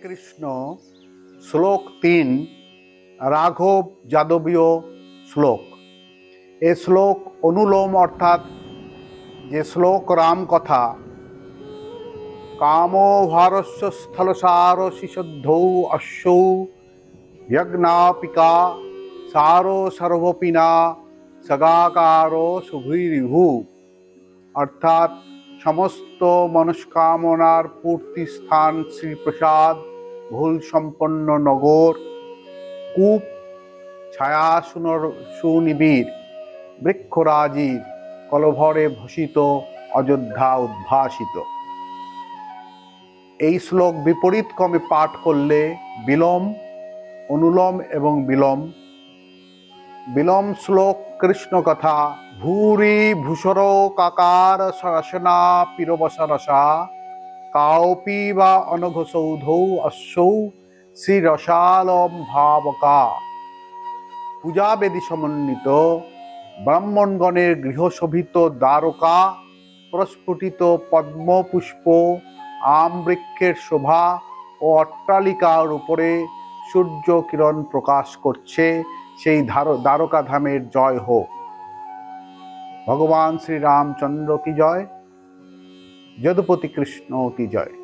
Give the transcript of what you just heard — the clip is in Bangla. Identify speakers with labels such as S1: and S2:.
S1: কৃষ্ণ শ্লোক ৩ রাঘব যাদবীয় শ্লোক। এ শ্লোক অনুলোম অর্থাৎ যে শ্লোক রাম কথা কামো ভারস্য স্থলসার শিশুদ্ধৌ অশ্বৌ যজ্ঞাপিকা সারো সর্বপিনা সগাকারো সুভীরিভু, অর্থাৎ সমস্ত মনস্কামনার পূর্তি স্থান শ্রীপ্রসাদ, ভুল সম্পন্ন নগর, কূপ ছায়া সুনিবিড়, বৃক্ষরাজির কলভরে ভূষিত অযোধ্যা উদ্ভাসিত। এই শ্লোক বিপরীত ক্রমে পাঠ করলে বিলোম, অনুলোম এবং বিলোম। বিলোম শ্লোক কৃষ্ণ কথা ভূরি ভূষর কাকার রসনা পিরবসরসা কাউপি বা অনঘসৌধৌ অশ্বৌ শ্রীরসালম ভাবকা। পূজাবেদী সমন্বিত ব্রাহ্মণগণের গৃহশোভিত দ্বারকা, প্রস্ফুটিত পদ্মপুষ্প, আম বৃক্ষের শোভা ও অট্টালিকার উপরে সূর্য কিরণ প্রকাশ করছে, সেই দ্বারকা ধামের জয় হোক। ভগবান শ্রী রামচন্দ্র কি জয়, যদুপতি কৃষ্ণ কি জয়।